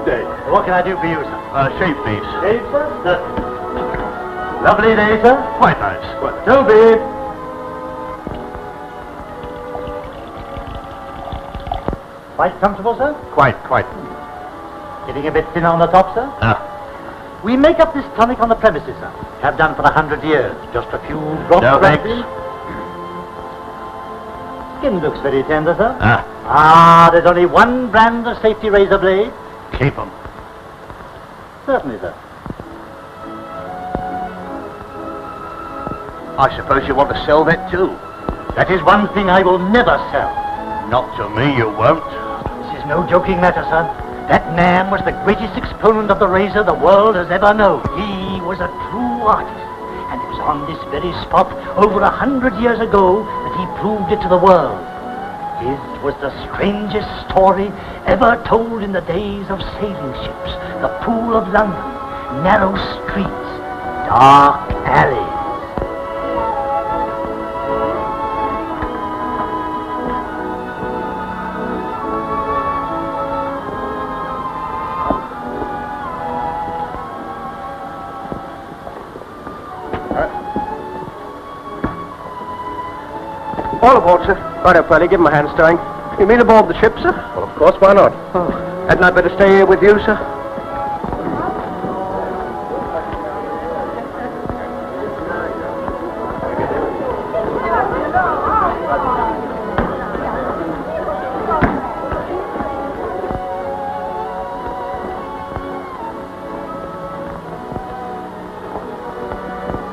Good day. What can I do for you, sir? Shave, please. Shave, sir? Lovely day, sir. Quite nice. Toby! Quite comfortable, sir? Quite. Getting a bit thin on the top, sir? We make up this tonic on the premises, sir. Have done for 100 years. Just a few drops. No, thanks. Skin looks very tender, sir. There's only one brand of safety razor blade. Keep 'em. Certainly, sir. I suppose you want to sell that too? That is one thing I will never sell. Not to me, you won't. This is no joking matter, son. That man was the greatest exponent of the razor the world has ever known. He was a true artist. And it was on this very spot over 100 years ago that he proved it to the world. His was the strangest story ever told in the days of sailing ships, the Pool of London, narrow streets, dark alleys. All aboard, sir. Right up, Freddy. Give him a hand stowing. You mean aboard the ship, sir? Well, of course, why not? Oh, hadn't I better stay here with you, sir?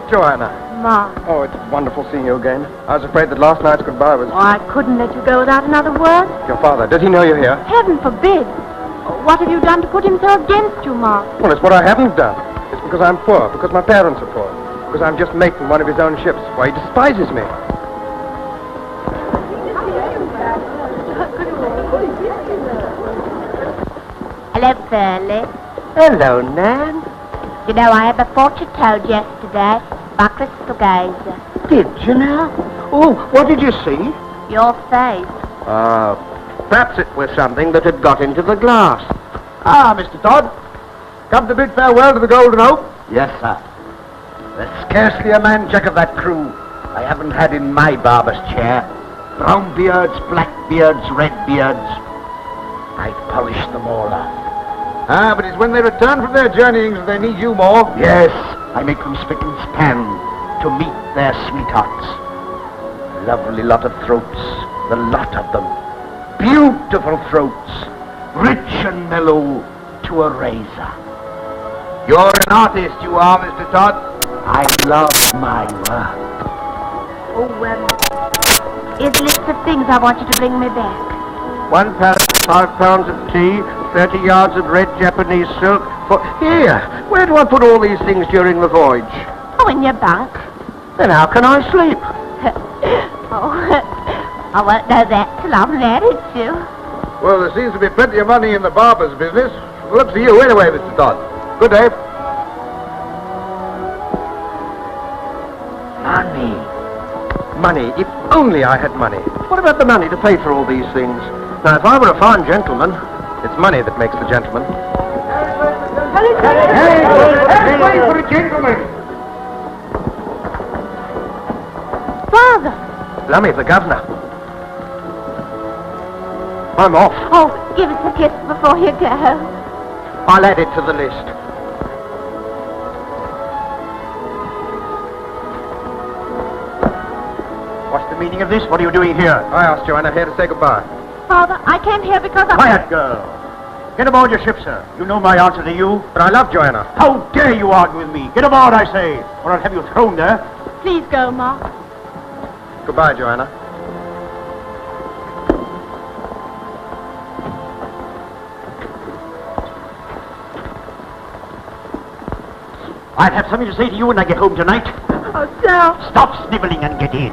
Joanna. Ma. Oh, it's wonderful seeing you again. I was afraid that last night's goodbye was... Oh, I couldn't let you go without another word. Your father, does he know you're here? Heaven forbid. What have you done to put him so against you, Ma? Well, it's what I haven't done. It's because I'm poor, because my parents are poor, because I'm just making one of his own ships. Why, he despises me. Hello, Curly. Hello, Nan. You know, I had my fortune told yesterday by crystal gazer. Did you now? Oh, what did you see? Your face. Perhaps it was something that had got into the glass. Mr. Todd. Come to bid farewell to the Golden Hope? Yes, sir. There's scarcely a man jack of that crew I haven't had in my barber's chair. Brown beards, black beards, red beards. I've polished them all off. But it's when they return from their journeyings that they need you more. Yes, I make them spick and span to meet their sweethearts. Lovely lot of throats, the lot of them. Beautiful throats, rich and mellow to a razor. You're an artist, you are, Mr. Todd. I love my work. Here's a list of things I want you to bring me back. 1 pound, 5 pounds of tea, 30 yards of red Japanese silk. Here, where do I put all these things during the voyage? Oh, in your bunk. Then how can I sleep? I won't know that till I'm married to. Well, there seems to be plenty of money in the barber's business. Well, up to you anyway, Mr. Todd. Good day. Money. If only I had money. What about the money to pay for all these things? Now, if I were a fine gentleman, it's money that makes the gentleman. Hey, wait for a gentleman. Father. Lummy, the governor. I'm off. Oh, give us a kiss before you go. I'll add it to the list. What's the meaning of this? What are you doing here? I asked Joanna here to say goodbye. Father, I came here because I... Quiet, girl. Get aboard your ship, sir. You know my answer to you. But I love Joanna. How dare you argue with me? Get aboard, I say, or I'll have you thrown there. Please go, Ma. Goodbye, Joanna. I'll have something to say to you when I get home tonight. Oh, sir. Stop sniveling and get in.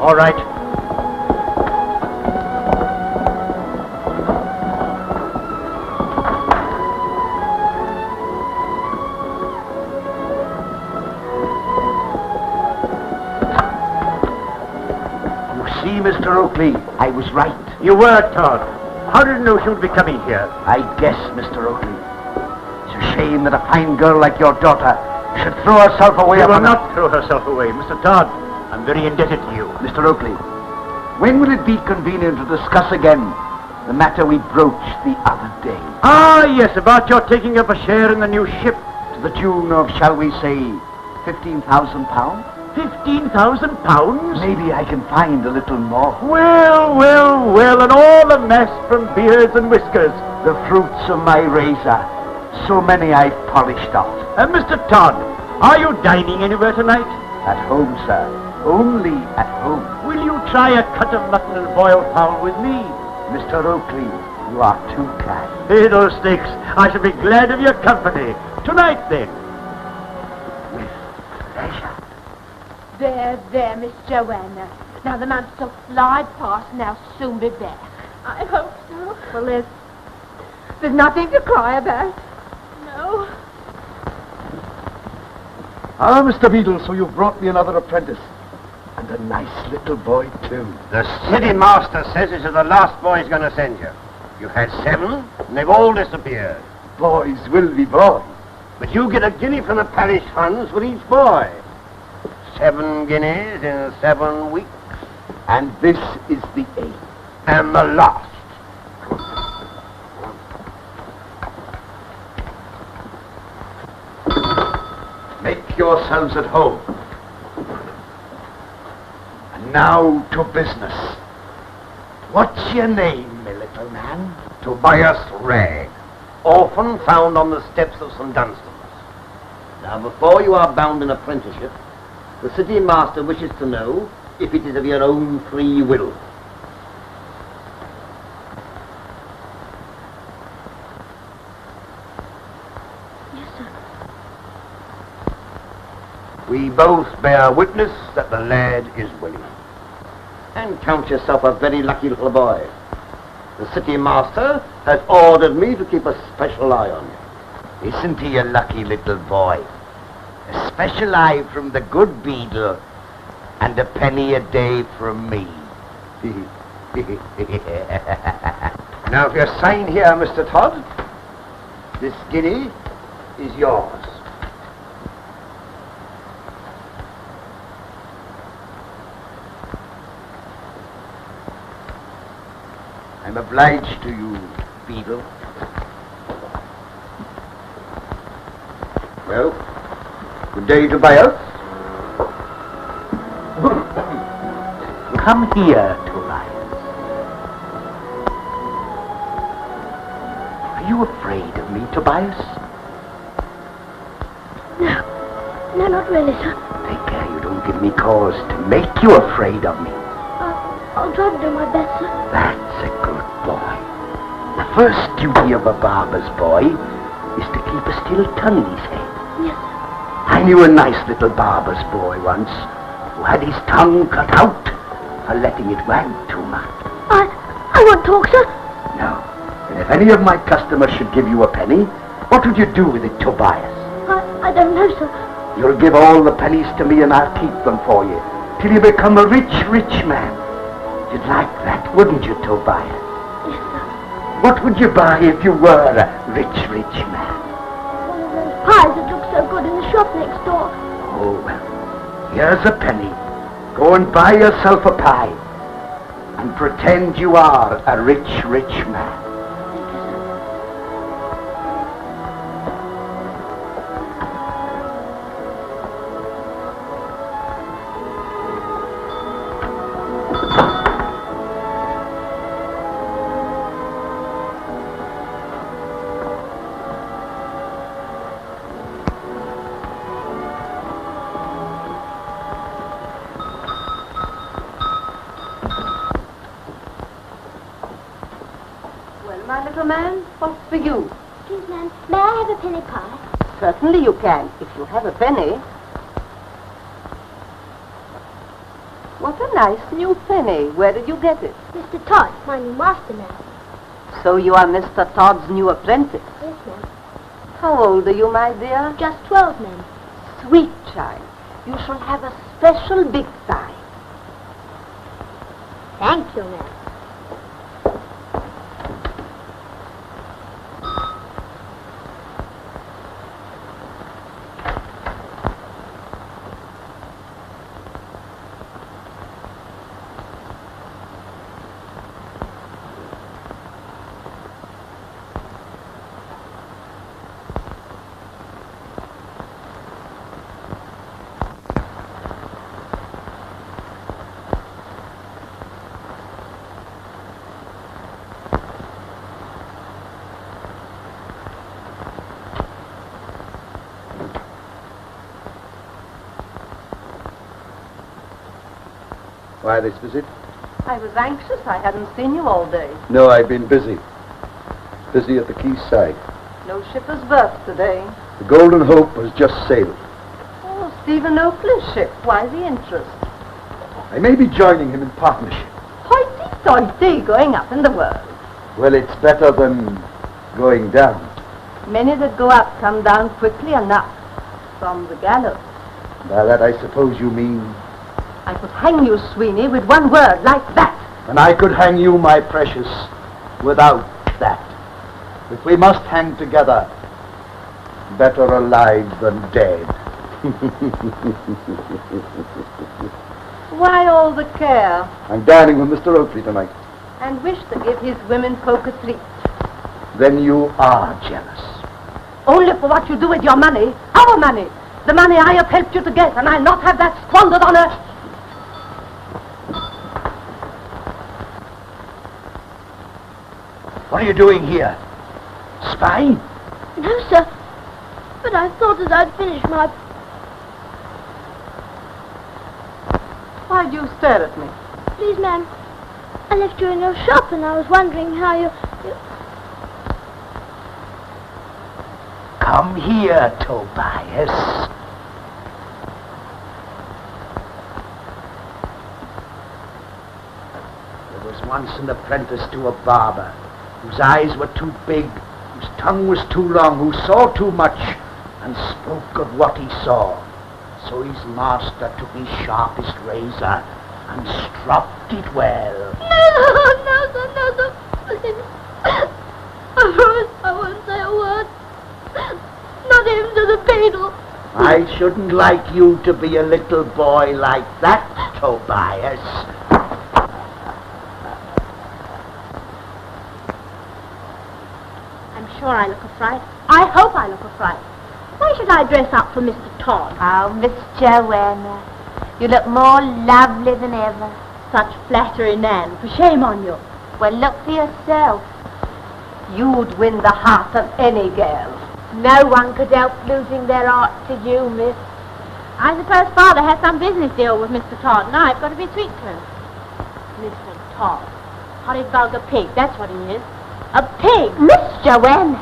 All right. see, Mr. Oakley, I was right. You were, Todd. How did you know she would be coming here? I guess, Mr. Oakley. It's a shame that a fine girl like your daughter should throw herself away She will upon not throw herself away. Mr. Todd, I'm very indebted to you. Mr. Oakley, when will it be convenient to discuss again the matter we broached the other day? Ah, yes, about your taking up a share in the new ship. To the tune of, shall we say, £15,000? £15,000? Maybe I can find a little more. Well, and all the mess from beards and whiskers. The fruits of my razor, so many I've polished off. Mr. Todd, are you dining anywhere tonight? At home, sir. Only at home. Will you try a cut of mutton and boiled fowl with me? Mr. Oakley, you are too kind. Fiddlesticks, I shall be glad of your company. Tonight, then. With pleasure. There, Miss Joanna. Now the months will slide past and I'll soon be back. I hope so. Well, there's nothing to cry about. No. Ah, Mr. Beadle, so you've brought me another apprentice. And a nice little boy, too. The city master says this is the last boy he's going to send you. You've had 7, and they've all disappeared. Boys will be boys. But you get a guinea from the parish funds for each boy. 7 guineas in 7 weeks. And this is the 8th. And the last. Make yourselves at home. And now to business. What's your name, my little man? Tobias Ragg, orphan found on the steps of St. Dunstan's. Now, before you are bound in apprenticeship, the city master wishes to know if it is of your own free will. Yes, sir. We both bear witness that the lad is willing. And count yourself a very lucky little boy. The city master has ordered me to keep a special eye on you. Isn't he a lucky little boy? A special eye from the good Beadle, and a penny a day from me. Now, if you sign here, Mr. Todd, this guinea is yours. I'm obliged to you, Beadle. Well, good day, Tobias. Come here, Tobias. Are you afraid of me, Tobias? No, not really, sir. Take care you don't give me cause to make you afraid of me. I'll try to do my best, sir. That's a good boy. The first duty of a barber's boy is to keep a still tongue in his head. Yes, sir. I knew a nice little barber's boy once who had his tongue cut out for letting it wag too much. I won't talk, sir. No. And if any of my customers should give you a penny, what would you do with it, Tobias? I don't know, sir. You'll give all the pennies to me and I'll keep them for you till you become a rich, rich man. You'd like that, wouldn't you, Tobias? Yes, sir. What would you buy if you were a rich, rich man? One of those pies that look so good in the shop next door. Oh, well, here's a penny. Go and buy yourself a pie and pretend you are a rich, rich man. Thank you, sir. My little man, what's for you? Please, ma'am, may I have a penny pie? Certainly you can, if you have a penny. What a nice new penny. Where did you get it? Mr. Todd, my new master, ma'am. So you are Mr. Todd's new apprentice. Yes, ma'am. How old are you, my dear? Just 12, ma'am. Sweet child, you shall have a special big thigh. Thank you, ma'am. Why this visit? I was anxious. I hadn't seen you all day. No, I've been busy. Busy at the quayside. No ship has berthed today. The Golden Hope has just sailed. Oh, Stephen Oakley's ship. Why the interest? I may be joining him in partnership. Hoity-toity, going up in the world. Well, it's better than going down. Many that go up come down quickly enough from the gallows. By that I suppose you mean... I could hang you, Sweeney, with one word like that. And I could hang you, my precious, without that. If we must hang together, better alive than dead. Why all the care? I'm dining with Mr. Oakley tonight. And wish to give his women folk a treat. Then you are jealous. Only for what you do with your money, our money, the money I have helped you to get, and I'll not have that squandered on her. What are you doing here? Spying? No, sir. But I thought as I'd finished my... Why do you stare at me? Please, ma'am. I left you in your shop and I was wondering how you... Come here, Tobias. There was once an apprentice to a barber, whose eyes were too big, whose tongue was too long, who saw too much, and spoke of what he saw. So his master took his sharpest razor and stropped it well. No, sir, please. I promise I won't say a word. Not even to the beadle. I shouldn't like you to be a little boy like that, Tobias. I'm sure I look a fright. I hope I look a fright. Why should I dress up for Mr. Todd? Oh, Miss Joanna, you look more lovely than ever. Such flattery, Nan. For shame on you. Well, look for yourself. You'd win the heart of any girl. No one could help losing their heart to you, miss. I suppose Father has some business deal with Mr. Todd, and I've got to be sweet to him. Mr. Todd. Horrid vulgar pig, that's what he is. A pig! Miss Joanna.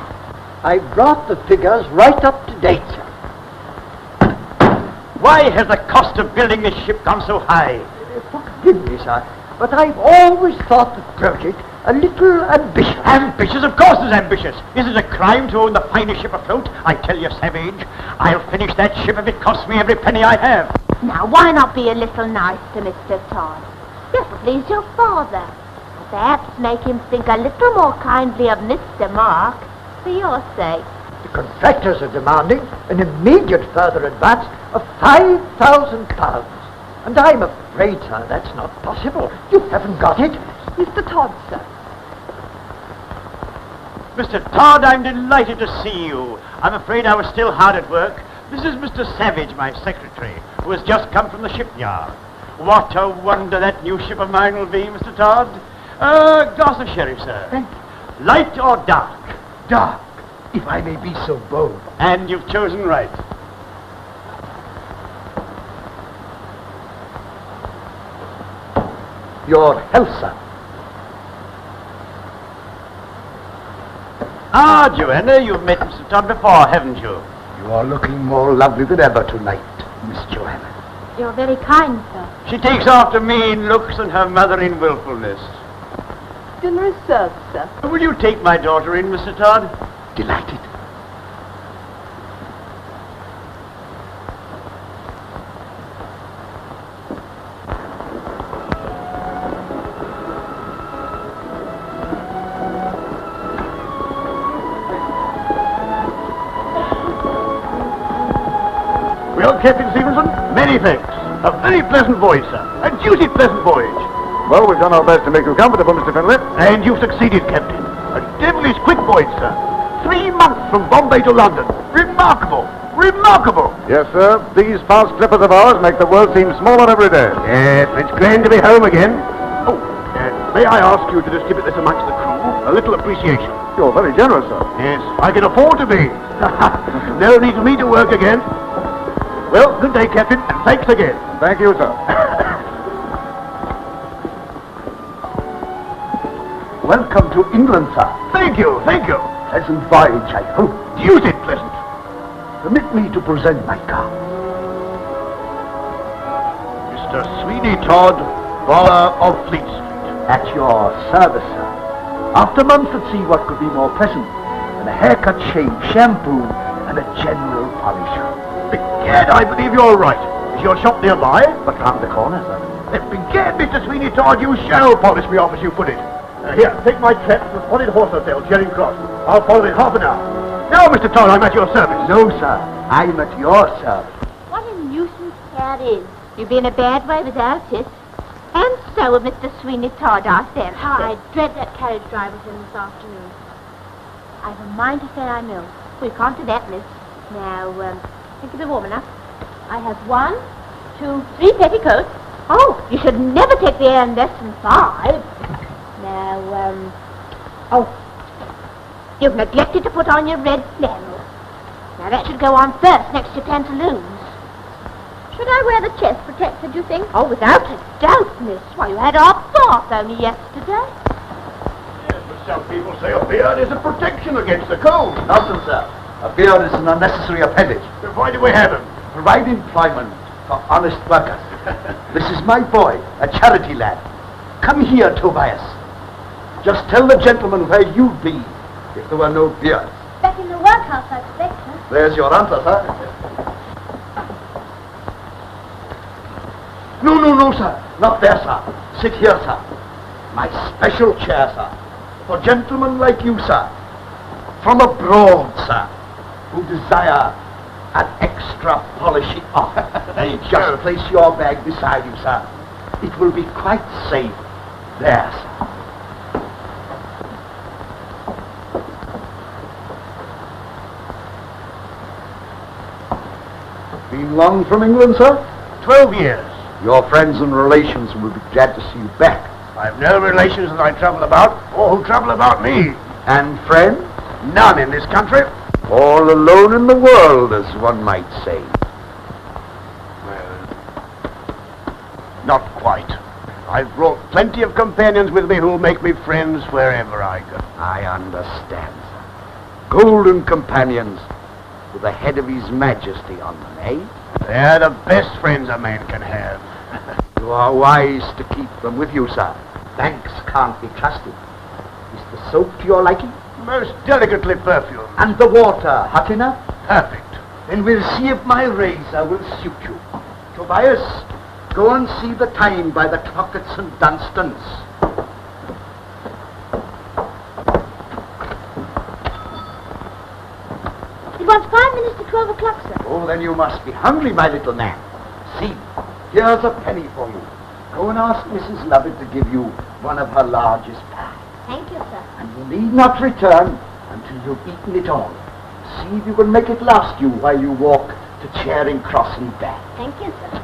I brought the figures right up to date, sir. Why has the cost of building this ship gone so high? Forgive me, sir, but I've always thought the project a little ambitious. Ambitious? Of course it's ambitious. Is it a crime to own the finest ship afloat? I tell you, savage, I'll finish that ship if it costs me every penny I have. Now, why not be a little nice to Mr. Todd? This will please your father. Perhaps make him think a little more kindly of Mr. Mark, for your sake. The contractors are demanding an immediate further advance of £5,000. And I'm afraid, sir, that's not possible. You haven't got it. Mr. Todd, sir. Mr. Todd, I'm delighted to see you. I'm afraid I was still hard at work. This is Mr. Savage, my secretary, who has just come from the shipyard. What a wonder that new ship of mine will be, Mr. Todd. Glass of sherry, sir. Thank you. Light or dark? Dark, if I may be so bold. And you've chosen right. Your health, sir. Ah, Joanna, you've met Mr. Todd before, haven't you? You are looking more lovely than ever tonight, Miss Joanna. You're very kind, sir. She takes after me in looks and her mother in wilfulness. Dinner is served, sir. Will you take my daughter in, Mr. Todd? Delighted. Well, Captain Stevenson, many thanks. A very pleasant voyage, sir. A deuced pleasant voyage. Well, we've done our best to make you comfortable, Mr. Finlay. And you've succeeded, Captain. A devilish quick voyage, sir. 3 months from Bombay to London. Remarkable. Remarkable. Yes, sir. These fast clippers of ours make the world seem smaller every day. Yes, it's grand to be home again. Oh, may I ask you to distribute this amongst the crew? A little appreciation. You're very generous, sir. Yes, I can afford to be. No need for me to work again. Well, good day, Captain, and thanks again. Thank you, sir. Welcome to England, sir. Thank you, thank you. Pleasant voyage, I hope. Deuced pleasant. Permit me to present my car. Mr. Sweeney Todd, Barber of Fleet Street. At your service, sir. After months at sea, what could be more pleasant than a haircut, shave, shampoo, and a general polish? Begad, I believe you're right. Is your shop nearby? But round the corner, sir. Begad, Mr. Sweeney Todd, you shall polish me off as you put it. Here, take my trap to the Spotted Horse Hotel, Charing Cross. I'll follow in half an hour. Now, Mr. Todd, I'm at your service. No, sir. I'm at your service. What a nuisance that is. You'll be in a bad way without it. And so will Mr. Sweeney Todd, our therapist. I dread that carriage drive with him this afternoon. I've a mind to say I know. We can't do that, miss. Now, think you'll be warm enough. I have 1, 2, 3 petticoats. Oh, you should never take the air in less than 5. Now, you've neglected to put on your red flannel. Now, that should go on first, next to your pantaloons. Should I wear the chest protector, do you think? Oh, without a doubt, miss. Why, you had our bath only yesterday. Yes, but some people say a beard is a protection against the cold. Nonsense, sir. A beard is an unnecessary appendage. So why do we have him? Provide employment for honest workers. This is my boy, a charity lad. Come here, Tobias. Just tell the gentleman where you'd be if there were no beards. Back in the workhouse, I expect, sir. There's your answer, sir. No, sir. Not there, sir. Sit here, sir. My special chair, sir. For gentlemen like you, sir. From abroad, sir. Who desire an extra polishing off. Just place your bag beside you, sir. It will be quite safe. There, sir. Been long from England, sir? 12 years. Your friends and relations will be glad to see you back. I've no relations that I trouble about, or who trouble about me. And friends? None in this country. All alone in the world, as one might say. Well, not quite. I've brought plenty of companions with me who'll make me friends wherever I go. I understand, sir. Golden companions with the head of His Majesty on them, eh? They're the best friends a man can have. You are wise to keep them with you, sir. Thanks can't be trusted. Is the soap to your liking? Most delicately perfumed. And the water hot enough? Perfect. Then we'll see if my razor will suit you. Tobias, go and see the time by the clock at St. Dunstan's. It wants 5 minutes to 12 o'clock, sir. Oh, then you must be hungry, my little man. See, here's a penny for you. Go and ask Mrs. Lovett to give you one of her largest pies. Thank you, sir. And you need not return until you've eaten it all. See if you will make it last you while you walk to Charing Cross and back. Thank you, sir.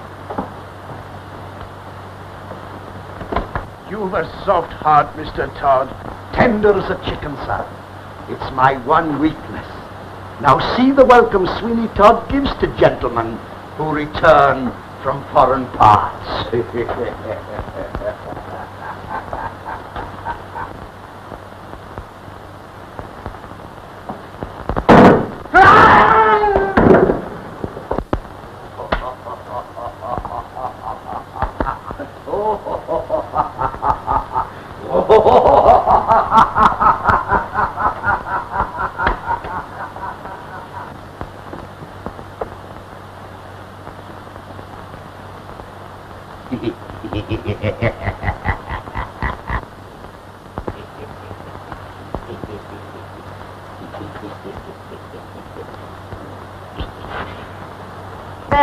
You've a soft heart, Mr. Todd. Tender as a chicken, sir. It's my one weakness. Now see the welcome Sweeney Todd gives to gentlemen who return from foreign parts.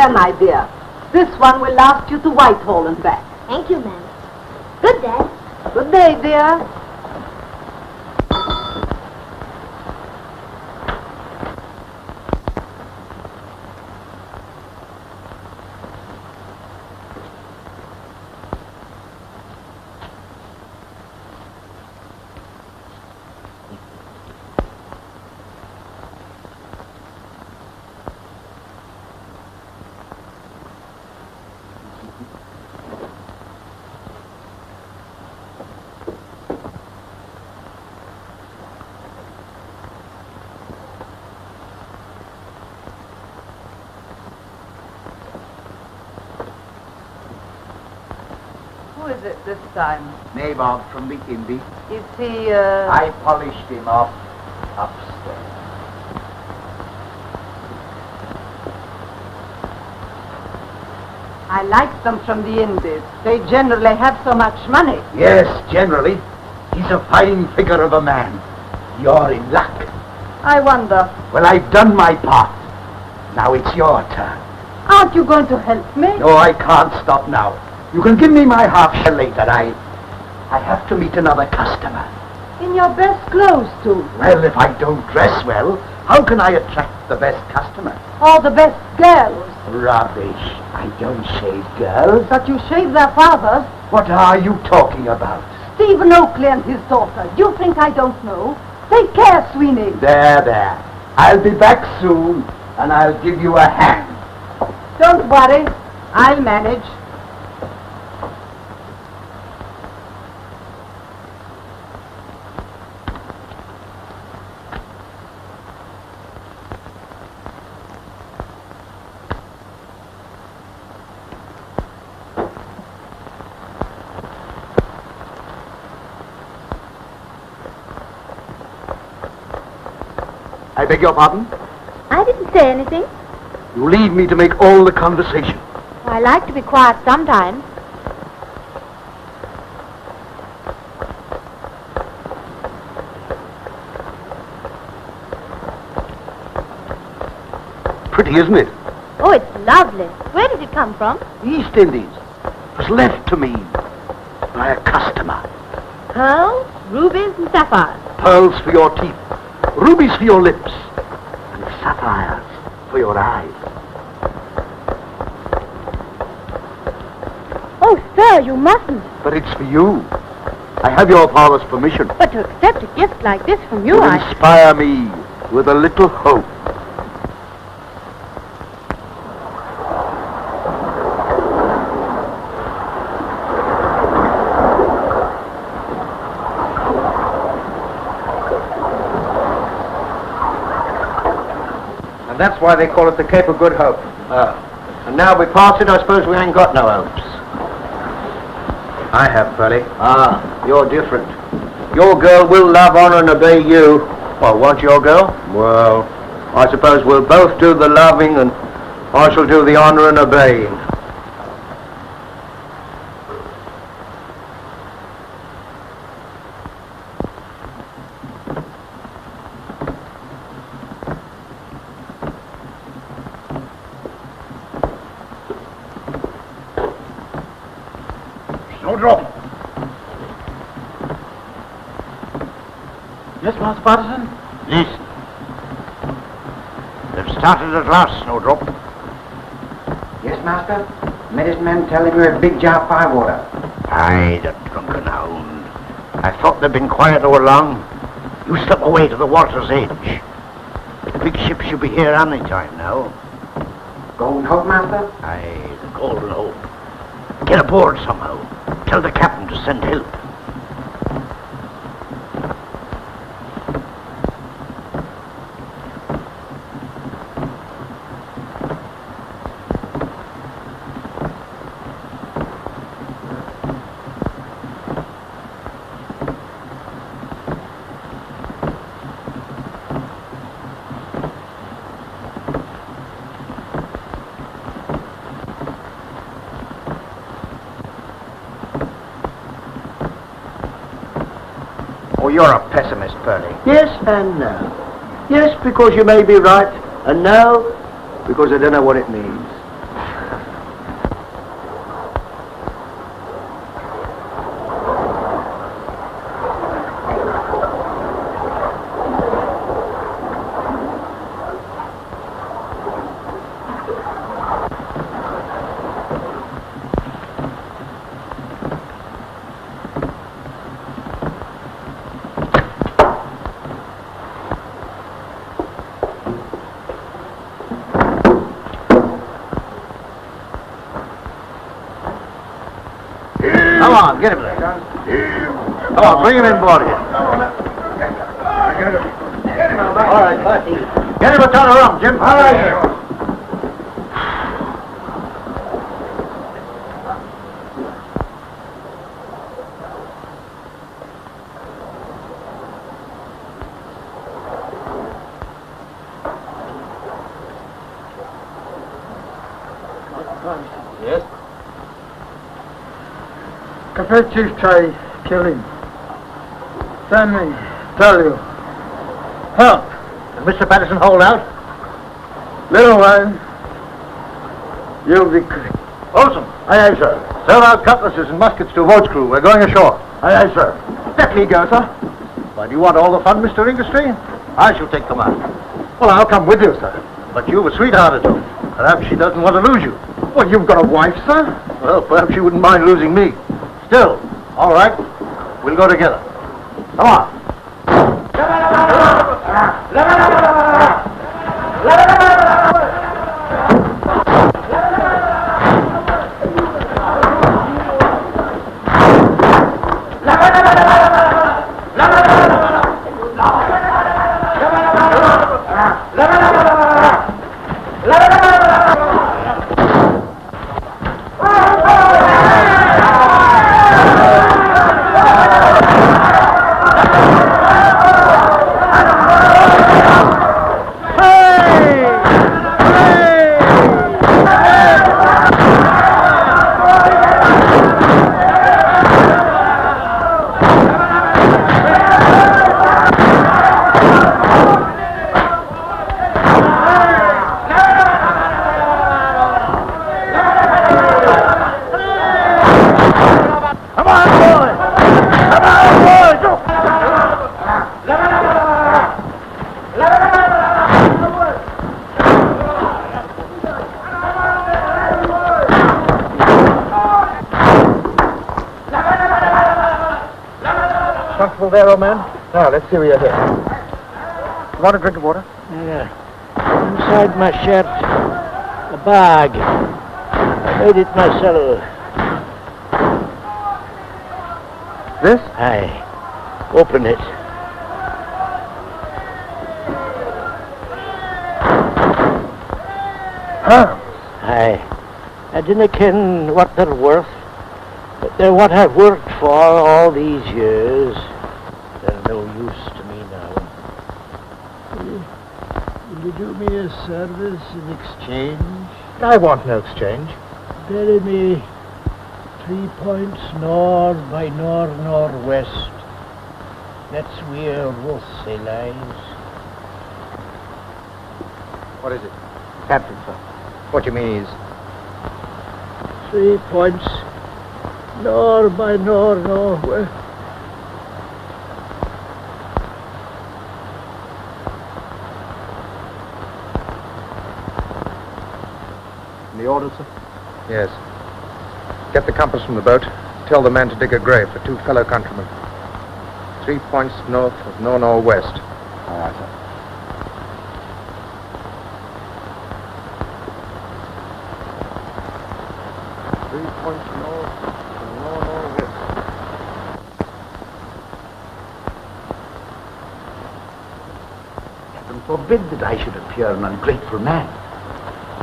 There, my dear. This one will last you to Whitehall and back. Thank you, ma'am. Good day. Good day, dear. Who is it this time? Nabob from the Indy. Is he, I polished him off upstairs. I like them from the Indies. They generally have so much money. Yes, generally. He's a fine figure of a man. You're in luck. I wonder, Well, I've done my part. Now it's your turn. aren't you going to help me? No, I can't stop now. You can give me my half share later. I have to meet another customer. In your best clothes, too. Well, if I don't dress well, how can I attract the best customer? Or the best girls. Rubbish. I don't shave girls. But you shave their fathers. What are you talking about? Stephen Oakley and his daughter. Do you think I don't know? Take care, Sweeney. There. I'll be back soon, and I'll give you a hand. Don't worry. I'll manage. I beg your pardon? I didn't say anything. You leave me to make all the conversation. I like to be quiet sometimes. Pretty, isn't it? Oh, it's lovely. Where did it come from? East Indies. It was left to me by a customer. Pearls, rubies, and sapphires. Pearls for your teeth, rubies for your lips, and sapphires for your eyes. Oh, sir, you mustn't. But it's for you. I have your father's permission But to accept a gift like this from you, to inspire me with a little hope. And that's why they call it the Cape of Good Hope. And now we pass it, I suppose we ain't got no hopes. I have, Pearlie. You're different. Your girl will love, honor, and obey you. Well, won't your girl? Well, I suppose we'll both do the loving, and I shall do the honor and obeying. Snowdrop. Yes, Master Patterson? Listen. They've started at last, Snowdrop. Yes, Master? Medicine man telling me a big jar of firewater. Aye, the drunken hound. I thought they'd been quiet all along. You slip away to the water's edge. The big ship should be here any time now. Golden Hope, Master? Aye, the Golden Hope. Get aboard somehow. Tell the captain to send help. Oh, you're a pessimist, Pearlie. Yes and no. Yes, because you may be right, and no, because I don't know what it means. Come on, bring him in, boy. All right, Marty. Get him a ton of rum, Jim. All right. Yes? Cafe Chief try kill him. Send me, tell you. Help! Mr. Patterson hold out? Little while. You'll be quick. Olson. Aye, aye, sir. Serve out cutlasses and muskets to a boat's crew. We're going ashore. Aye, aye, sir. Let me go, sir. Why, do you want all the fun, Mr. Inglestry? I shall take command. Well, I'll come with you, sir. But you were sweethearted to. Perhaps she doesn't want to lose you. Well, you've got a wife, sir. Well, perhaps she wouldn't mind losing me. Still, all right. We'll go together. Come on. Comfortable there, old man? Now, let's see where you're here. Want a drink of water? Yeah. Inside my shirt, a bag. I made it myself. This? Aye. Open it. Huh? Aye. I dinna ken what they're worth, but they're what I've worked for all these years. They're no use to me now. Will you do me a service in exchange? I want no exchange. Bury me 3 points north by northwest. That's where Rothsay lies. What is it? Captain, sir. What you mean is... 3 points north by northwest. The order, sir? Yes. Get the compass from the boat. Tell the man to dig a grave for 2 fellow countrymen. 3 points north of northwest. All right, sir. Points north of northwest. Heaven forbid that I should appear an ungrateful man.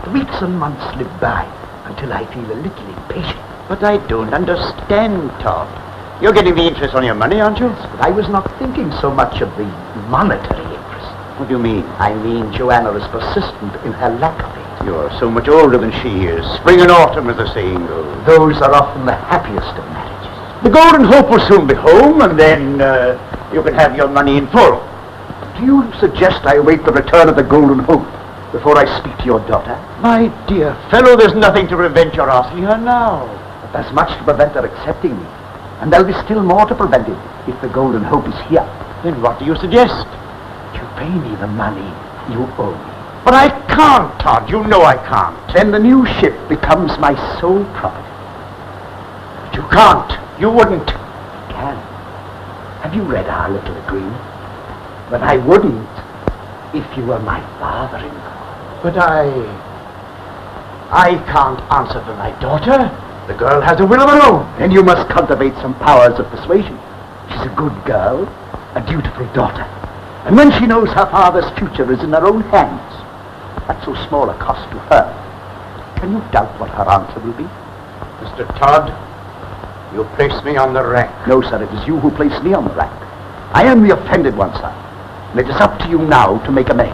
The weeks and months slip by until I feel a little impatient. But I don't understand, Todd. You're getting the interest on your money, aren't you? But I was not thinking so much of the monetary interest. What do you mean? I mean Joanna is persistent in her lack of it. You're so much older than she is. Spring and autumn, as the saying goes. Those are often the happiest of marriages. The Golden Hope will soon be home, and then you can have your money in full. Do you suggest I await the return of the Golden Hope before I speak to your daughter? My dear fellow, there's nothing to prevent your asking her now. But there's much to prevent her accepting me. And there'll be still more to prevent it if the Golden Hope is here. Then what do you suggest? You pay me the money you owe me. But I can't, Todd. You know I can't. Then the new ship becomes my sole property. But you can't. You wouldn't. I can. Have you read our little agreement? But I wouldn't if you were my father-in-law. But I can't answer for my daughter. The girl has a will of her own. Then you must cultivate some powers of persuasion. She's a good girl, a dutiful daughter. And when she knows her father's future is in her own hands, at so small a cost to her, can you doubt what her answer will be? Mr. Todd, you place me on the rack. No, sir, it is you who place me on the rack. I am the offended one, sir. And it is up to you now to make amends.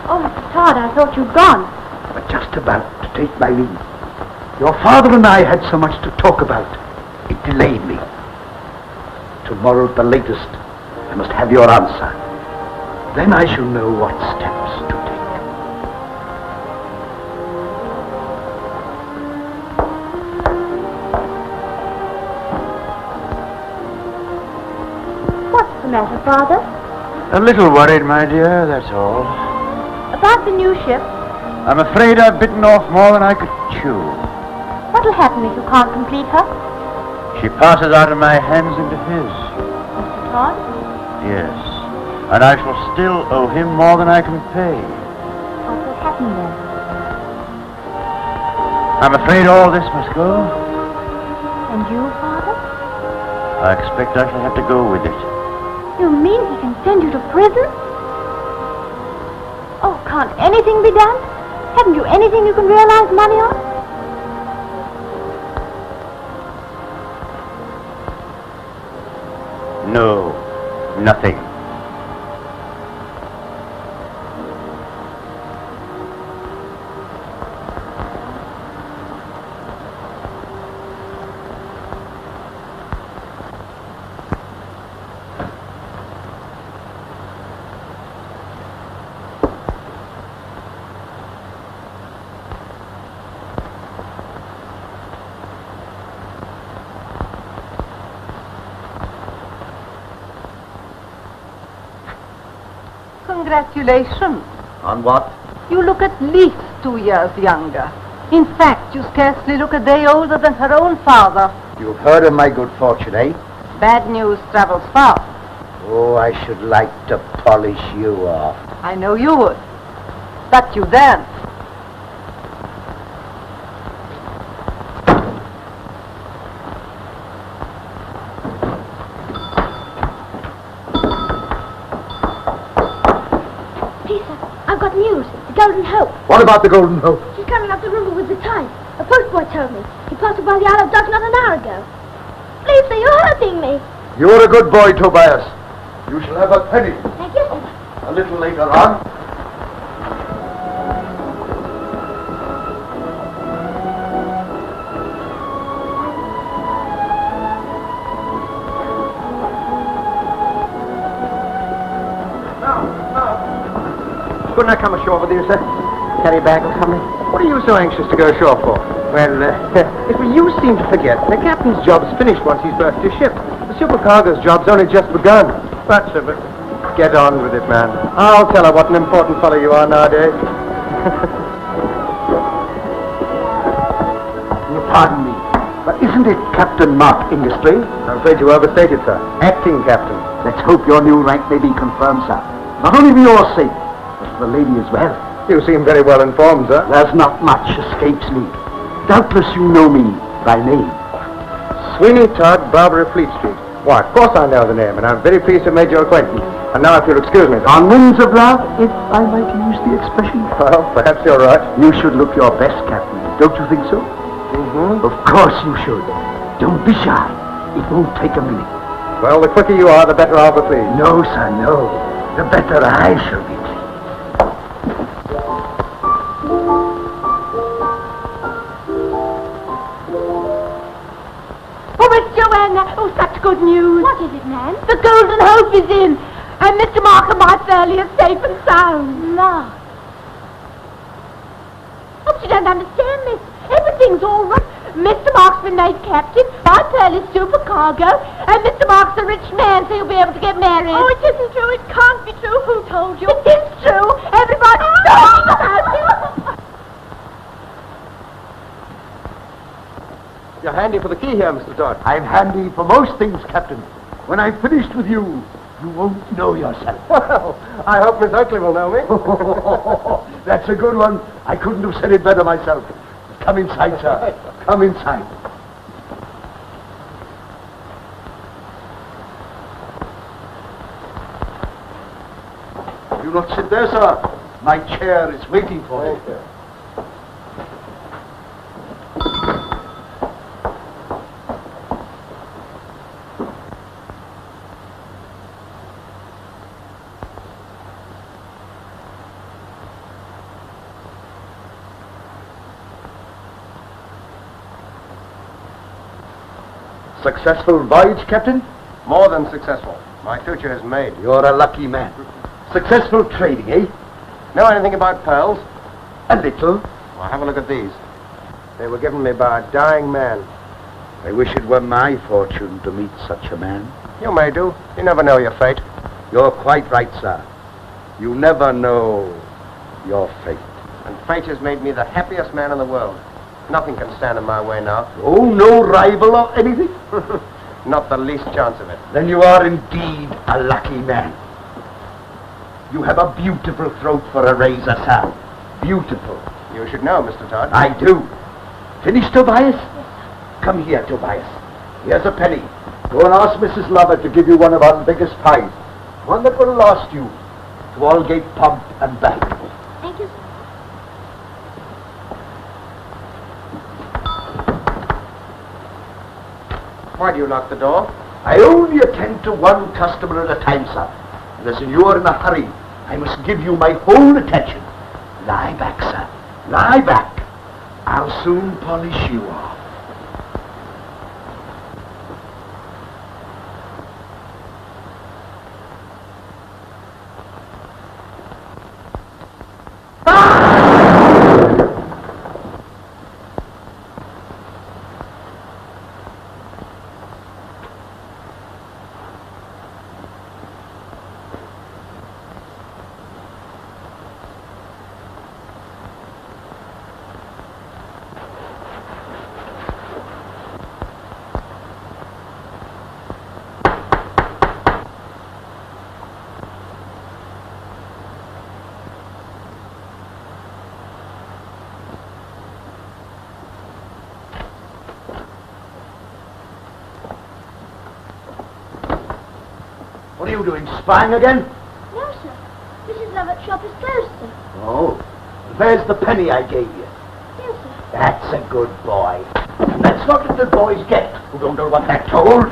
Oh, Mr. Todd, I thought you'd gone. But just about to take my leave. Your father and I had so much to talk about. It delayed me. Tomorrow at the latest, I must have your answer. Then I shall know what steps to take. What's the matter, Father? A little worried, my dear, that's all. About the new ship? I'm afraid I've bitten off more than I could chew. What'll happen if you can't complete her? She passes out of my hands into his. Mr. Todd? Yes. And I shall still owe him more than I can pay. What will happen then? I'm afraid all this must go. And you, Father? I expect I shall have to go with it. You mean he can send you to prison? Oh, can't anything be done? Haven't you anything you can realize money on? No, nothing. Congratulations. On what? You look at least 2 years younger. In fact, you scarcely look a day older than her own father. You've heard of my good fortune, eh? Bad news travels fast. Oh, I should like to polish you off. I know you would. But you dance. I've got news. The Golden Hope. What about the Golden Hope? She's coming up the river with the tide. A postboy told me. He passed by the Isle of Dogs not an hour ago. Please, sir, you're hurting me. You're a good boy, Tobias. You shall have a penny. Thank you, sir. A little later on. Couldn't I come ashore with you, sir? Carry a bag or something? What are you so anxious to go ashore for? Well, you seem to forget. The captain's job's finished once he's berthed his ship. The supercargo's job's only just begun. But get on with it, man. I'll tell her what an important fellow you are nowadays. Pardon me, but isn't it Captain Mark Inglesby? I'm afraid you overstated, sir. Acting captain. Let's hope your new rank may be confirmed, sir. Not only for your sake, but for the lady as well. You seem very well informed, sir. There's not much escapes me. Doubtless you know me by name. Sweeney Todd, Barber of Fleet Street. Why, of course I know the name, and I'm very pleased to have made your acquaintance. And now if you'll excuse me, sir. On wings of love, if I might use the expression. Well, perhaps you're right. You should look your best, Captain. Don't you think so? Mm-hmm. Of course you should. Don't be shy. It won't take a minute. Well, the quicker you are, the better I'll be pleased. No, sir, no. The better I shall be pleased. Oh, Miss Joanna! Oh, such good news! What is it, ma'am? The Golden Hope is in, and Mr. Markham, my Fairley, is safe and sound. Mark. Oh, you don't understand, miss. Everything's all right. Mr. Mark's been made captain, my Fairley's supercargo, and Mr. Mark's a rich man, so he'll be able to get married. Oh, it isn't true. It can't be true. Who told you? It is true. Everybody's talking about it. You're handy for the key here, Mr. Todd. I'm handy for most things, Captain. When I've finished with you, you won't know yourself. Well, I hope Miss Oakley will know me. That's a good one. I couldn't have said it better myself. Come inside, sir. Come inside. Do not sit there, sir. My chair is waiting for you. Successful voyage, Captain? More than successful. My future is made. You're a lucky man. Successful trading, eh? Know anything about pearls? A little. Well, have a look at these. They were given me by a dying man. I wish it were my fortune to meet such a man. You may do. You never know your fate. You're quite right, sir. You never know your fate. And fate has made me the happiest man in the world. Nothing can stand in my way now. Oh, no rival or anything? Not the least chance of it. Then you are indeed a lucky man. You have a beautiful throat for a razor, sir. Beautiful. You should know, Mr. Todd. I do. Finished, Tobias? Come here, Tobias. Here's a penny. Go and ask Mrs. Lovett to give you one of our biggest pies. One that will last you to Aldgate Pump and back. Thank you, sir. Why do you lock the door? I only attend to one customer at a time, sir. And as you are in a hurry, I must give you my whole attention. Lie back, sir. Lie back. I'll soon polish you off. What are you doing, spying again? No, sir. Mrs. Lovett's shop is closed, sir. Oh, there's the penny I gave you. Yes, sir. That's a good boy. And that's what little boys get who don't know what they're told.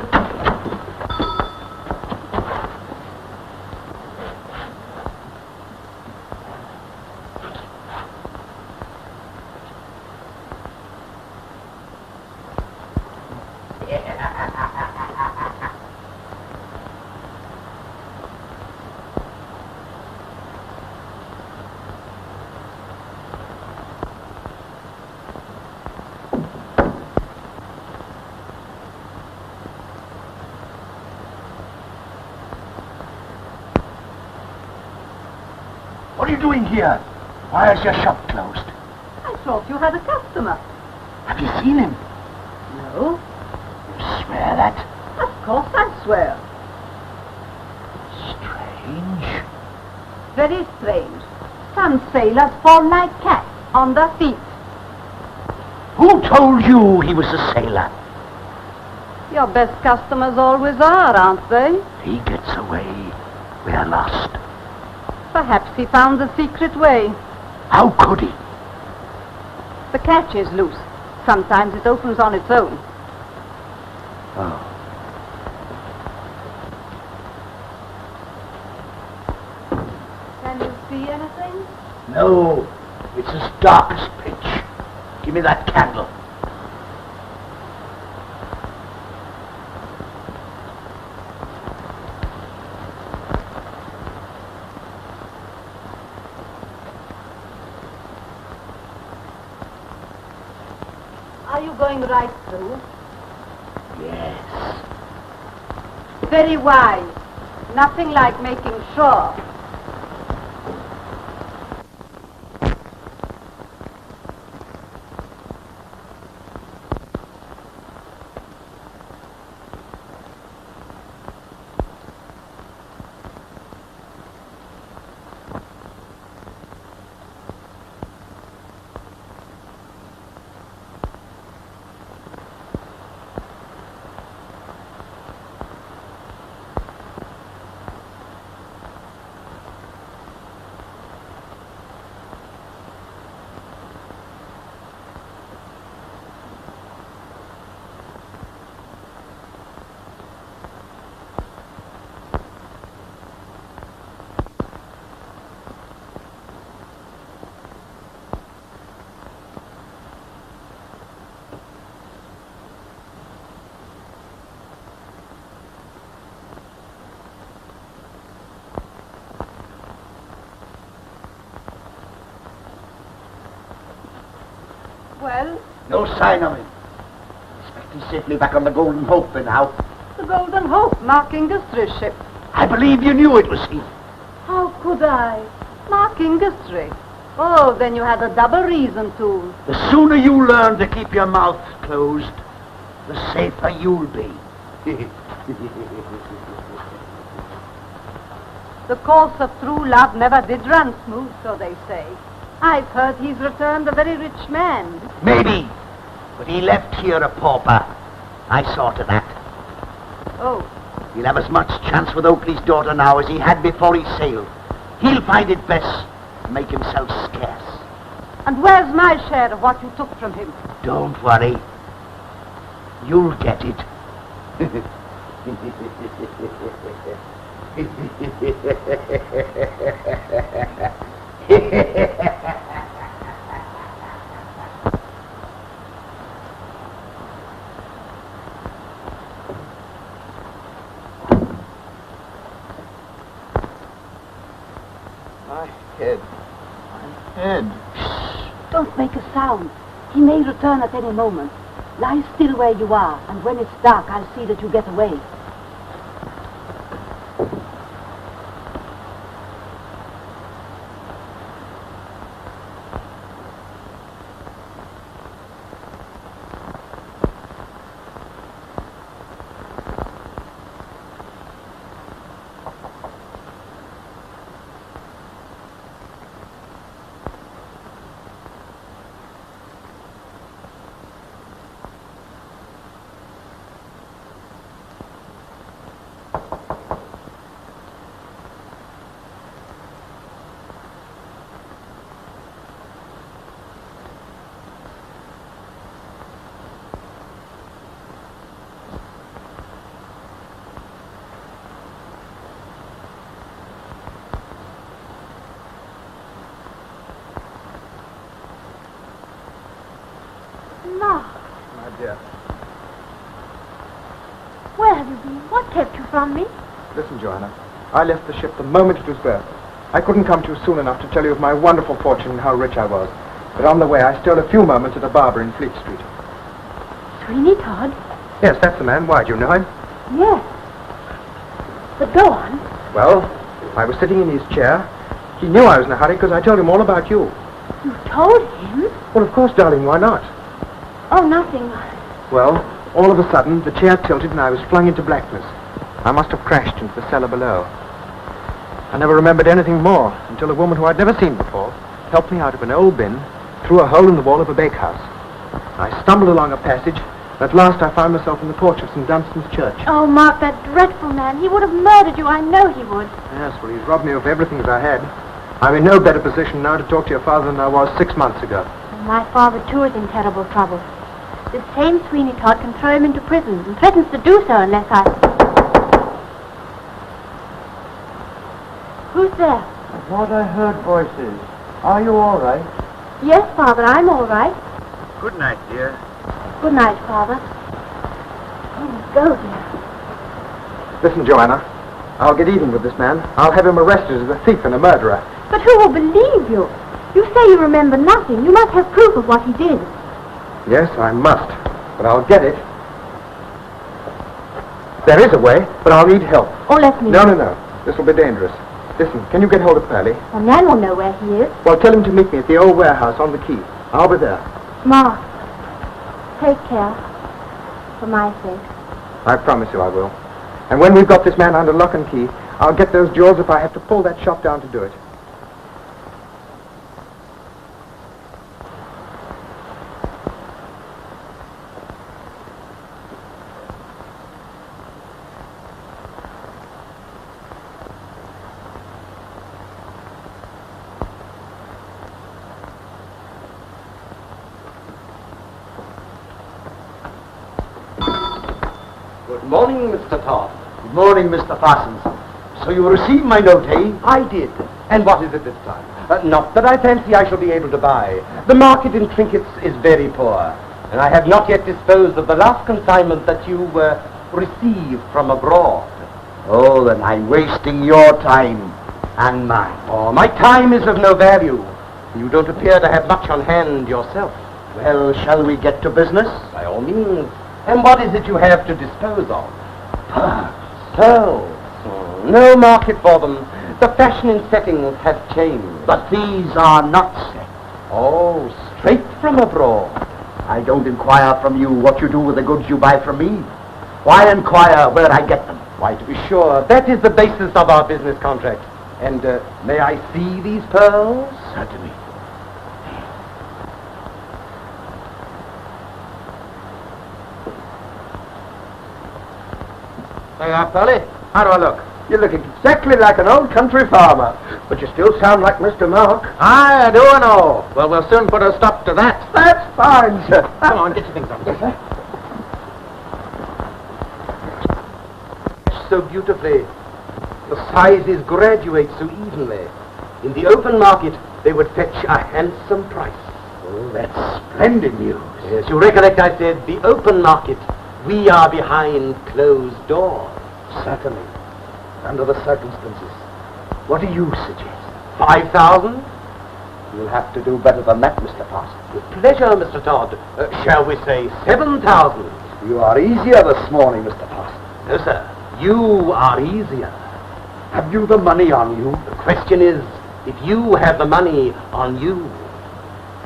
What are you doing here? Why is your shop closed? I thought you had a customer. Have you seen him? No. You swear that? Of course I swear. Strange. Very strange. Some sailors fall like cats on their feet. Who told you he was a sailor? Your best customers always are, aren't they? He gets away. We're lost. Perhaps he found the secret way. How could he? The catch is loose. Sometimes it opens on its own. Oh. Can you see anything? No. It's as dark as pitch. Give me that candle. Are you going right through? Yes. Very wise. Nothing like making sure. Well? No sign of him. Expect he's safely back on the Golden Hope by now. The Golden Hope, Mark Industries' ship. I believe you knew it was he. How could I? Mark Industry. Oh, then you had a double reason to. The sooner you learn to keep your mouth closed, the safer you'll be. The course of true love never did run smooth, so they say. I've heard he's returned a very rich man. Maybe, but he left here a pauper. I saw to that. Oh, He'll have as much chance with Oakley's daughter now as he had before he sailed. He'll find it best to make himself scarce. and where's my share of what you took from him? Don't worry. You'll get it. My head. My head. Don't make a sound. He may return at any moment. Lie still where you are, and when it's dark, I'll see that you get away. My dear. Where have you been? What kept you from me? Listen, Joanna. I left the ship the moment it was berthed. I couldn't come to you soon enough to tell you of my wonderful fortune and how rich I was. But on the way, I stole a few moments at a barber in Fleet Street. Sweeney Todd? Yes, that's the man. Why, do you know him? Yes. But go on. Well, I was sitting in his chair. He knew I was in a hurry because I told him all about you. You told him? Well, of course, darling, why not? Oh, nothing. Well, all of a sudden, the chair tilted and I was flung into blackness. I must have crashed into the cellar below. I never remembered anything more until a woman who I'd never seen before helped me out of an old bin through a hole in the wall of a bakehouse. I stumbled along a passage, and at last I found myself in the porch of St. Dunstan's Church. Oh, Mark, that dreadful man. He would have murdered you. I know he would. Yes, well, he's robbed me of everything that I had. I'm in no better position now to talk to your father than I was 6 months ago. And my father, too, is in terrible trouble. This same Sweeney Todd can throw him into prison and threatens to do so unless I... Who's there? I thought I heard voices. Are you all right? Yes, Father, I'm all right. Good night, dear. Good night, Father. Oh, go, dear. Listen, Joanna, I'll get even with this man. I'll have him arrested as a thief and a murderer. But who will believe you? You say you remember nothing. You must have proof of what he did. Yes, I must, but I'll get it. There is a way, but I'll need help. Oh, let me... No. This will be dangerous. Listen, can you get hold of Pearlie? The man will know where he is. Well, tell him to meet me at the old warehouse on the quay. I'll be there. Mark, take care. For my sake. I promise you I will. And when we've got this man under lock and key, I'll get those jewels if I have to pull that shop down to do it. Good morning, Mr. Todd. Good morning, Mr. Parsons. So you received my note, eh? I did. And what is it this time? Not that I fancy I shall be able to buy. The market in trinkets is very poor, and I have not yet disposed of the last consignment that you received from abroad. Oh, then I'm wasting your time and mine. Oh, my time is of no value. You don't appear to have much on hand yourself. Well, shall we get to business? By all means. And what is it you have to dispose of? Pearls. No market for them. The fashion in settings has changed. But these are not set. Oh, straight from abroad. I don't inquire from you what you do with the goods you buy from me. Why inquire where I get them? Why, to be sure, that is the basis of our business contract. And may I see these pearls? Certainly. There you are, Pearlie. How do I look? You look exactly like an old country farmer, but you still sound like Mr. Mark. I do know. Well, we'll soon put a stop to that. That's fine, sir. Come on, get your things on. Yes, sir. So beautifully. The sizes graduate so evenly. In the open market, they would fetch a handsome price. Oh, that's splendid news. Yes, you recollect I said the open market. We are behind closed doors. Certainly. Under the circumstances. What do you suggest? 5,000? You'll have to do better than that, Mr. Parsons. With pleasure, Mr. Todd. Shall we say 7,000? You are easier this morning, Mr. Parsons. No, sir. You are easier. Have you the money on you? The question is, if you have the money on you.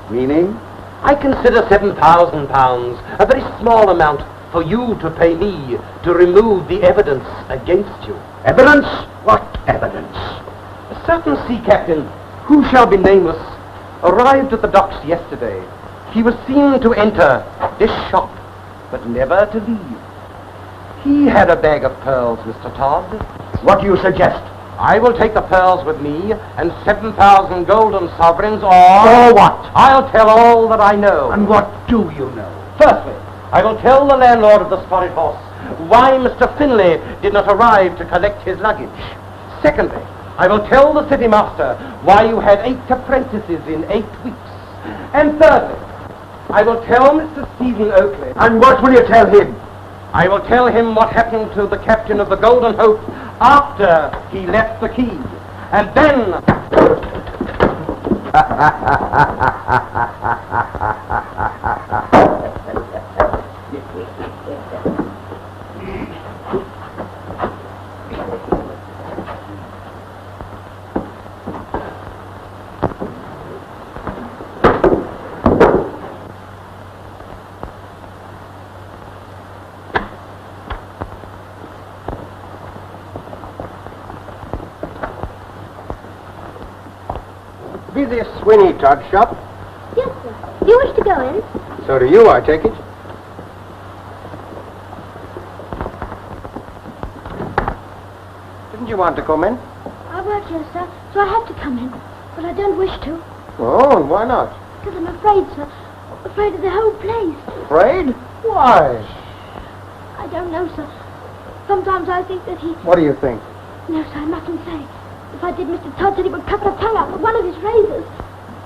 Meaning? I consider £7,000 a very small amount for you to pay me to remove the evidence against you. Evidence? What evidence? A certain sea captain, who shall be nameless, arrived at the docks yesterday. He was seen to enter this shop, but never to leave. He had a bag of pearls, Mr. Todd. What do you suggest? I will take the pearls with me and 7,000 golden sovereigns, or... For what? I'll tell all that I know. And what do you know? Firstly, I will tell the landlord of the Spotted Horse why Mr. Finlay did not arrive to collect his luggage. Secondly, I will tell the city master why you had 8 apprentices in 8 weeks. And thirdly, I will tell Mr. Stephen Oakley. And what will you tell him? I will tell him what happened to the captain of the Golden Hope after he left the quay. And then... Be this Sweeney Todd shop? Yes, sir. Do you wish to go in? So do you, I take it. Didn't you want to come in? I work here, sir, so I have to come in. But I don't wish to. Oh, and why not? Because I'm afraid, sir. Afraid of the whole place. Afraid? Why? I don't know, sir. Sometimes I think that he... What do you think? No, sir, I mustn't say. If I did, Mr. Todd said he would cut my tongue out with one of his razors.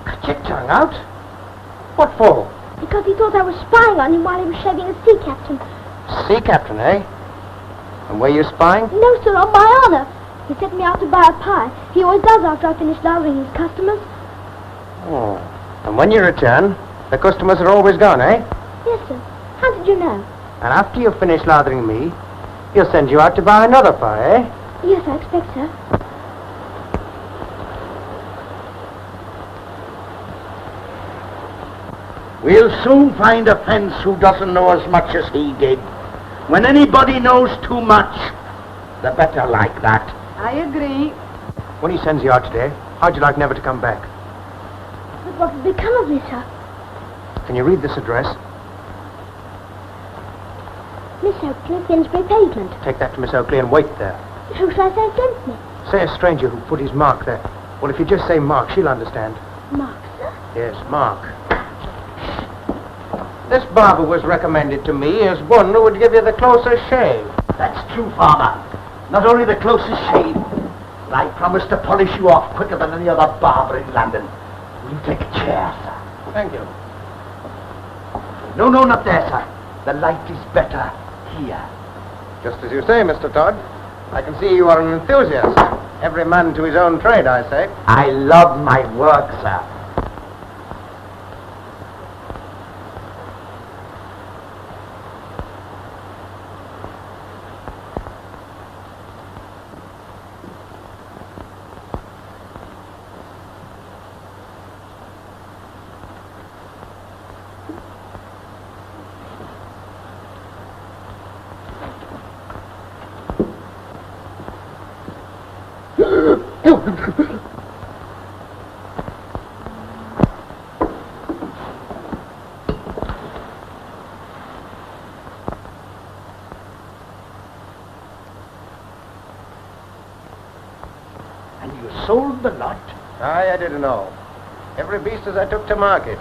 Cut your tongue out? What for? Because he thought I was spying on him while he was shaving a sea captain. Sea captain, eh? And were you spying? No, sir, on my honor. He sent me out to buy a pie. He always does after I finish lathering his customers. Oh. And when you return, the customers are always gone, eh? Yes, sir. How did you know? And after you've finished lathering me, he'll send you out to buy another pie, eh? Yes, I expect so. We'll soon find a fence who doesn't know as much as he did. When anybody knows too much, the better like that. I agree. When he sends you out today, how'd you like never to come back? But what will become of me, sir? Can you read this address? Miss Oakley, Finsbury Pavement. Take that to Miss Oakley and wait there. Who shall I say against me? Say a stranger who put his mark there. Well, if you just say Mark, she'll understand. Mark, sir? Yes, Mark. This barber was recommended to me as one who would give you the closest shave. That's true, Farmer. Not only the closest shave, but I promise to polish you off quicker than any other barber in London. Will you take a chair, sir? Thank you. No, not there, sir. The light is better here. Just as you say, Mr. Todd. I can see you are an enthusiast. Every man to his own trade, I say. I love my work, sir. And you sold the lot? Aye, I didn't know. Every beast as I took to market.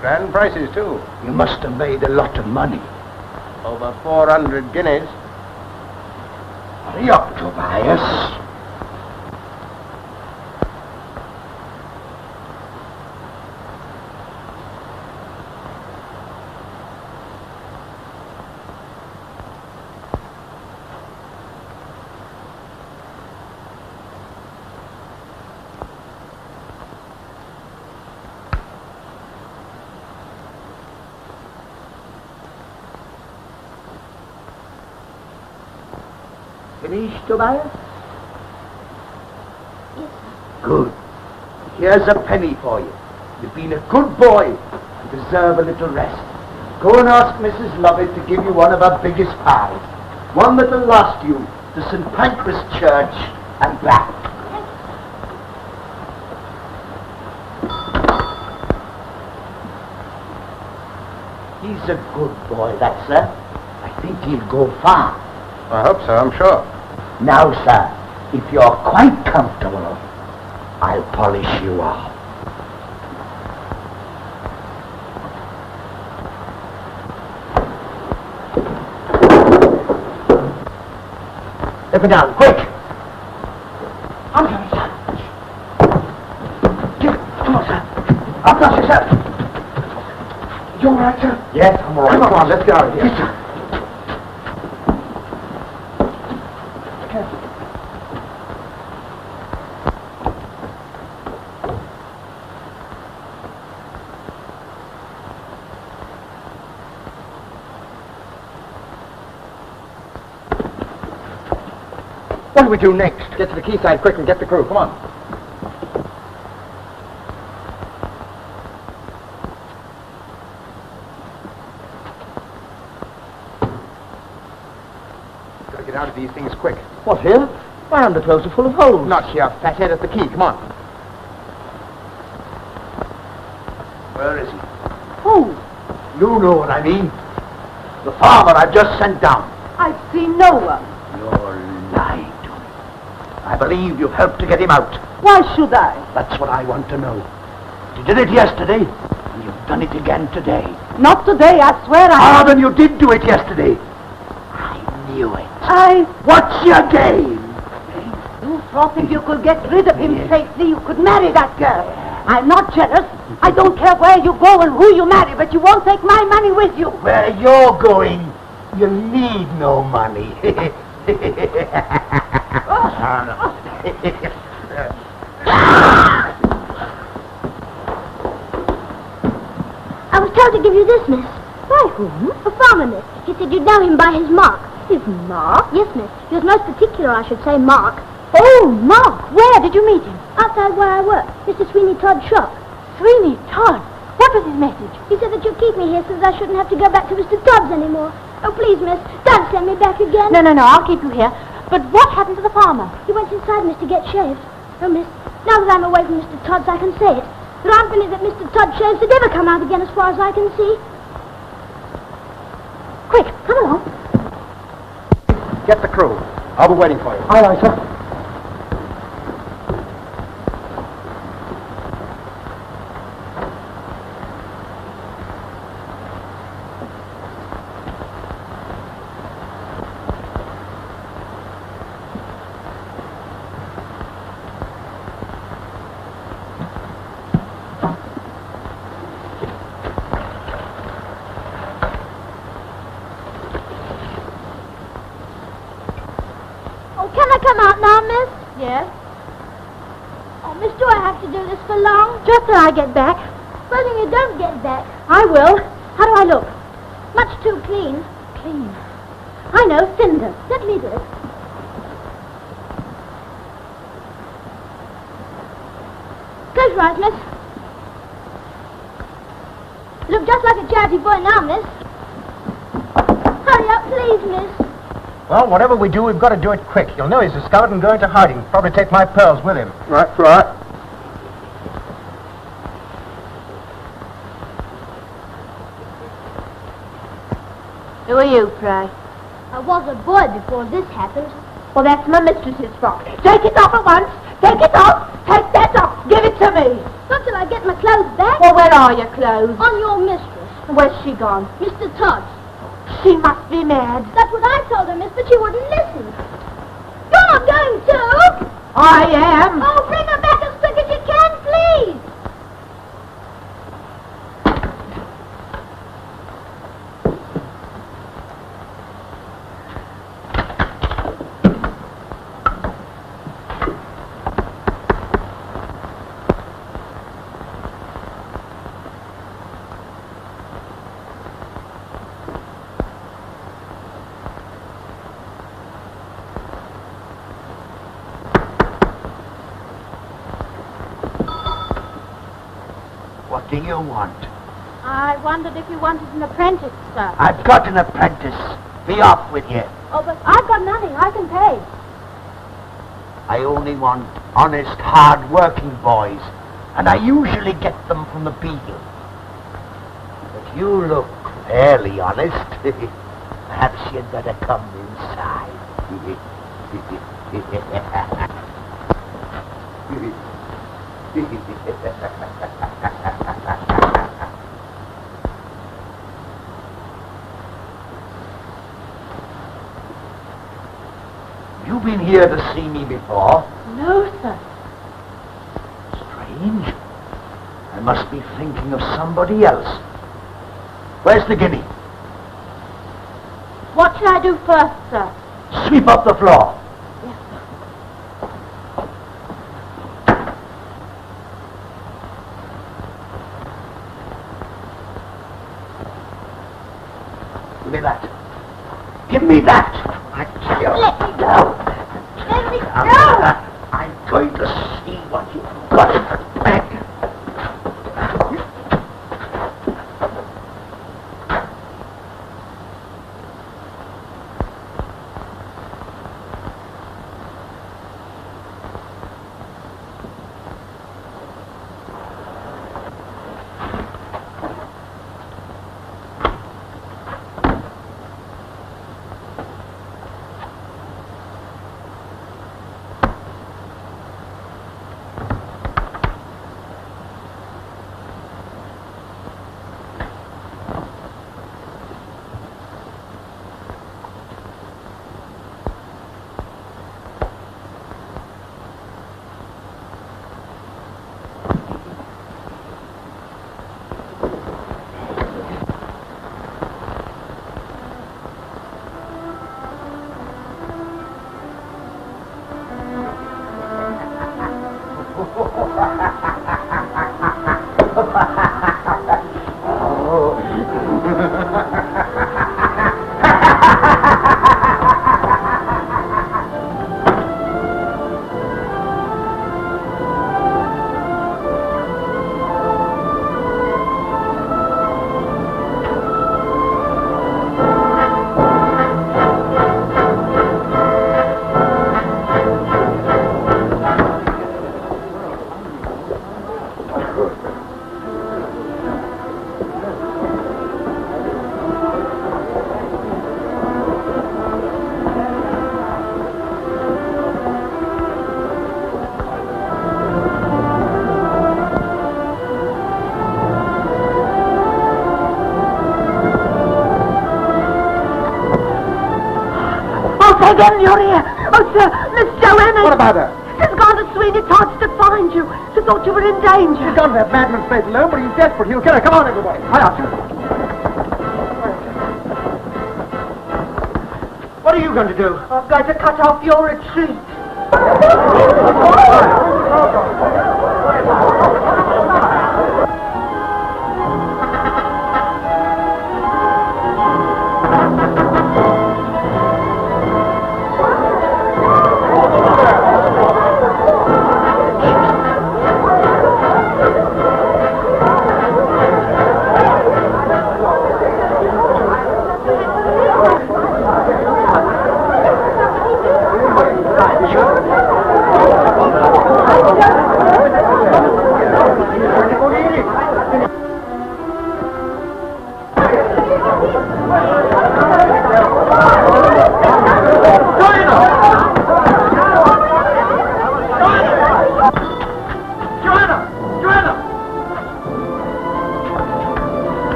Grand prices, too. You must have made a lot of money. Over 400 guineas. Hurry up, Tobias. Finished, Tobias? Yes, Good. Here's a penny for you. You've been a good boy and deserve a little rest. Go and ask Mrs. Lovett to give you one of her biggest pies. One that'll last you to St. Pancras Church and back. He's a good boy, that, sir. I think he'll go far. I hope so, I'm sure. Now, sir, if you're quite comfortable, I'll polish you off. Let me down, quick! I'm coming, sir. Come on, sir. Up now, sir. You all right, sir? Yes, I'm all right. Come on, let's get out of here. Yes, sir. What do we do next? Get to the quayside quick and get the crew. Come on. Gotta get out of these things quick. What, here? My underclothes are full of holes. Not here, fathead, at the quay. Come on. Where is he? Who? You know what I mean. The farmer I've just sent down. I've seen no one. You're lying to me. I believe you helped to get him out. Why should I? That's what I want to know. You did it yesterday, and you've done it again today. Not today, I swear Ah, then you did do it yesterday. I knew it. What's your game? You thought if you could get rid of him safely, you could marry that girl. I'm not jealous. I don't care where you go and who you marry, but you won't take my money with you. Where you're going, you need no money. I was told to give you this, miss. By whom? A farmer, miss. He said you'd know him by his mark. His mark? Yes, miss. He was most particular, I should say, Mark. Oh, Mark. Where did you meet him? Outside where I work, Mr. Sweeney Todd's shop. Sweeney Todd. What was his message? He said that you'd keep me here so that I shouldn't have to go back to Mr. Todd's anymore. Oh, please, miss, don't send me back again. No, I'll keep you here. But what happened to the farmer? He went inside, miss, to get shaved. Oh, miss, now that I'm away from Mr. Todd's, I can say it. There aren't many that Mr. Todd shaves that ever come out again as far as I can see. Quick, come along. Get the crew. I'll be waiting for you. Aye, aye, sir. Come out now, miss. Yes? Oh, miss, do I have to do this for long? Just till I get back. Supposing you don't get back. I will. How do I look? Much too clean. Clean. I know, cinder. Let me do it. Close your eyes, miss. You look just like a charity boy now, miss. Hurry up, please, miss. Well, whatever we do, we've got to do it quick. You'll know he's discovered and going to hiding. Probably take my pearls with him. Right, right. Who are you, pray? I was a boy before this happened. Well, that's my mistress's frock. Take it off at once. Take it off. Take that off. Give it to me. Not till I get my clothes back. Well, where are your clothes? On your mistress. Where's she gone? Mr. Todd. She must be mad. That's what I told her, miss, but she wouldn't listen. You're not going to. I am. Oh, bring her back as quick as you can, please. What do you want? I wondered if you wanted an apprentice, sir. I've got an apprentice. Be off with you. Oh, but I've got nothing. I can pay. I only want honest, hard-working boys, and I usually get them from the Beagle. But you look fairly honest. Perhaps you'd better come inside. You been here to see me before? No, sir. Strange. I must be thinking of somebody else. Where's the guinea? What should I do first, sir? Sweep up the floor. Yes, sir. Give me that. Give me that. I tell you. Let me go. Let me go. I'm going to see what you've got back. Again, you're here. Oh, sir, Miss Joanna. What about her? She's gone to Sweeney Todd's to find you. She thought you were in danger. She's gone to that madman's place alone, but he's desperate. He'll kill her. Come on, everybody. Hurry up. What are you going to do? I'm going to cut off your retreat.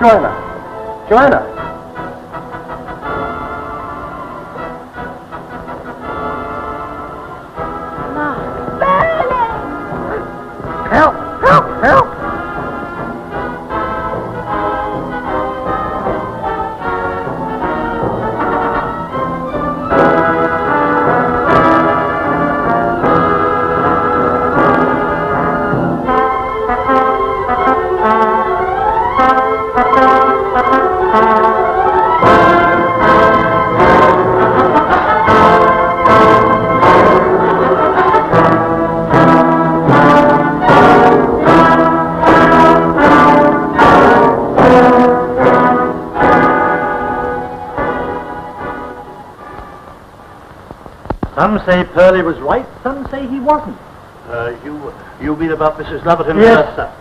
Joanna. Joanna. Help! Help! Help! Some say Pearlie was right, some say he wasn't. You mean about Mrs. Lovett and Yes, sir.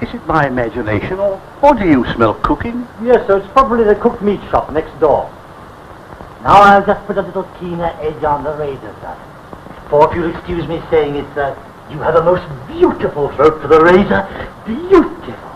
Is it my imagination, or do you smell cooking? Yes, sir, it's probably the cooked meat shop next door. Now I'll just put a little keener edge on the razor, sir. For if you'll excuse me saying it, sir, you have a most beautiful throat for the razor. Beautiful.